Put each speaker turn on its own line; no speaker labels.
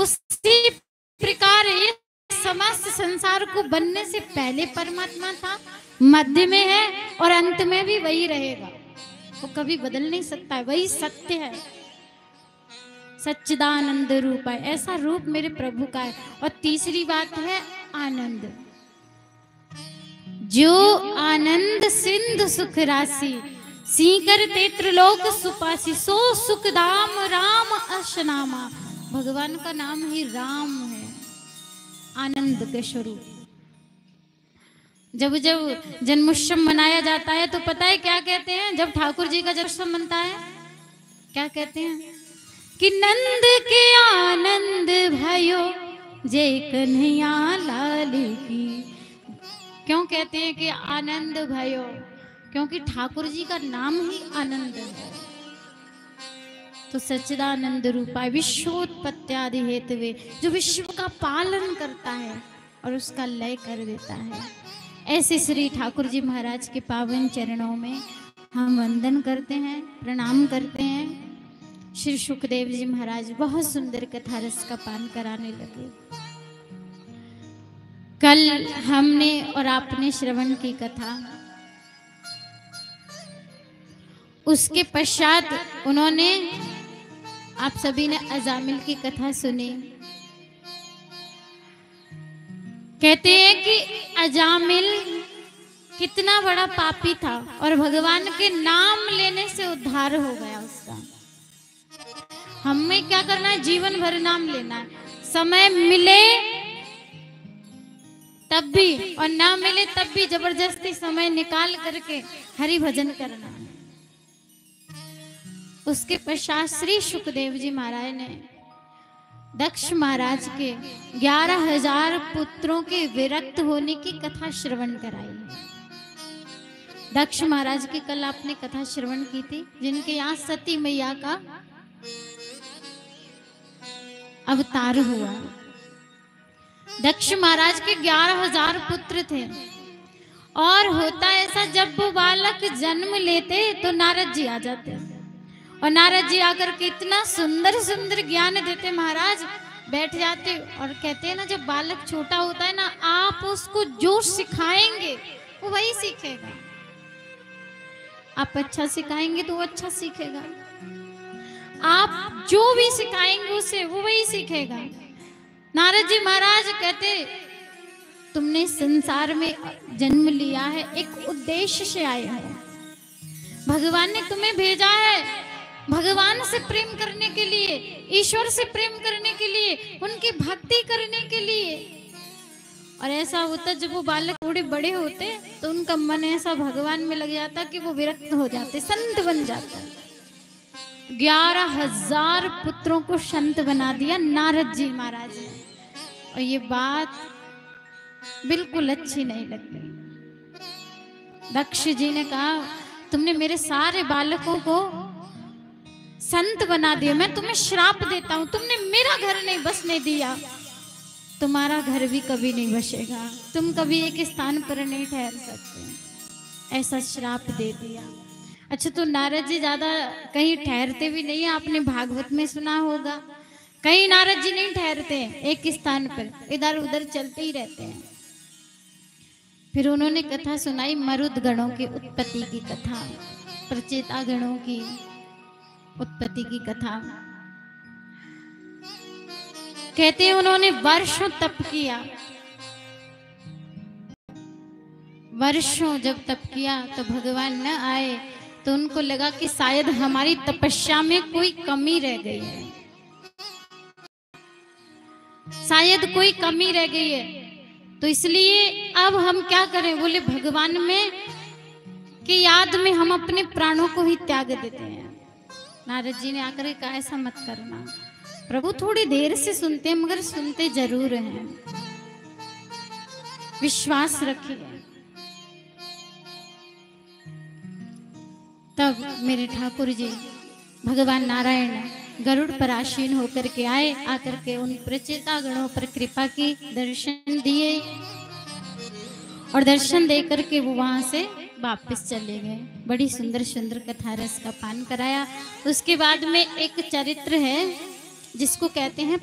उसी प्रकार ये समस्त संसार को बनने से पहले परमात्मा था, मध्य में है और अंत में भी वही रहेगा। वो कभी बदल नहीं सकता है, वही सत्य है, सच्चिदानंद रूप है। ऐसा रूप मेरे प्रभु का है। और तीसरी बात है आनंद। जो आनंद सिंधु सुख राशि, सीकर त्रिलोक सुपासी, सो सुख धाम राम अशनामा। भगवान का नाम ही राम है, आनंद के स्वरूप। जब जब जन्मोत्सव मनाया जाता है तो पता है क्या कहते हैं? जब ठाकुर जी का जन्मोत्सव मनता है क्या कहते हैं? कि नंद के आनंद भयो जय कन्हैया लाल की। क्यों कहते हैं कि आनंद भयो? क्योंकि ठाकुर जी का नाम ही आनंद है। तो सच्चिदानंद रूपाय विश्वोत्पत्त्यादि हेतवे, जो विश्व का पालन करता है और उसका लय कर देता है। ऐसे श्री ठाकुर जी महाराज के पावन चरणों में हम वंदन करते हैं, प्रणाम करते हैं। श्री सुखदेव जी महाराज बहुत सुंदर कथा रस का पान कराने लगे। कल हमने और आपने श्रवण की कथा, उसके पश्चात उन्होंने, आप सभी ने अजामिल की कथा सुनी। कहते हैं कि अजामिल कितना बड़ा पापी था और भगवान के नाम लेने से उद्धार हो गया उसका। हमें क्या करना है? जीवन भर नाम लेना है। समय मिले तब भी और ना मिले तब भी जबरदस्ती समय निकाल करके हरि भजन करना है। उसके पश्चात श्री सुखदेव जी महाराज ने दक्ष महाराज के 11,000 पुत्रों के विरक्त होने की कथा श्रवण कराई। दक्ष महाराज की कल आपने कथा श्रवण की थी, जिनके यहाँ सती मैया का अवतार हुआ। दक्ष महाराज के 11,000 पुत्र थे और होता ऐसा, जब वो बालक जन्म लेते तो नारद जी आ जाते और नारद जी आकर के इतना सुंदर सुंदर ज्ञान देते। महाराज बैठ जाते और कहते हैं ना, जब बालक छोटा होता है ना, आप उसको जो सिखाएंगे वो वही सीखेगा। आप अच्छा सिखाएंगे तो वो अच्छा सीखेगा, आप जो भी सिखाएंगे उसे वो वही सीखेगा। नारद जी महाराज कहते, तुमने संसार में जन्म लिया है, एक उद्देश्य से आए हो। भगवान ने तुम्हें भेजा है भगवान से प्रेम करने के लिए, ईश्वर से प्रेम करने के लिए, उनकी भक्ति करने के लिए। और ऐसा होता जब वो बालक थोड़े बड़े होते तो उनका मन ऐसा भगवान में लग जाता कि वो विरक्त हो जाते, संत बन जाता। 11,000 पुत्रों को संत बना दिया नारद जी महाराज ने। और ये बात बिल्कुल अच्छी नहीं लगती। दक्ष जी ने कहा, तुमने मेरे सारे बालकों को संत बना दिया, मैं तुम्हें श्राप देता हूं। तुमने मेरा घर नहीं बसने दिया, तुम्हारा घर भी कभी नहीं बसेगा, तुम कभी एक स्थान पर नहीं ठहर सकते। ऐसा श्राप दे दिया। अच्छा, तो नारद जी ज्यादा कहीं ठहरते भी नहीं है, आपने भागवत में सुना होगा। कहीं नारद जी नहीं ठहरते एक स्थान पर, इधर उधर चलते ही रहते हैं। फिर उन्होंने कथा सुनाई मरुद गणों की उत्पत्ति की कथा, प्रचेता गणों की उत्पत्ति की कथा। कहते हैं उन्होंने वर्षों तप किया। वर्षों जब तप किया तो भगवान न आए तो उनको लगा कि शायद हमारी तपस्या में कोई कमी रह गई है, शायद कोई कमी रह गई है। तो इसलिए अब हम क्या करें? बोले भगवान में की याद में हम अपने प्राणों को ही त्याग देते हैं। नारद जी ने आकर कहा, ऐसा मत करना, प्रभु थोड़ी देर से सुनते हैं मगर सुनते जरूर हैं, विश्वास रखिए। तब मेरे ठाकुर जी भगवान नारायण गरुड़ पर आसीन होकर के आए, आकर के उन प्रचेता गणों पर कृपा की, दर्शन दिए और दर्शन देकर के वो वहां से वापस चले गए। बड़ी सुंदर सुंदर कथा रस का पान कराया। उसके बाद में एक चरित्र है जिसको कहते हैं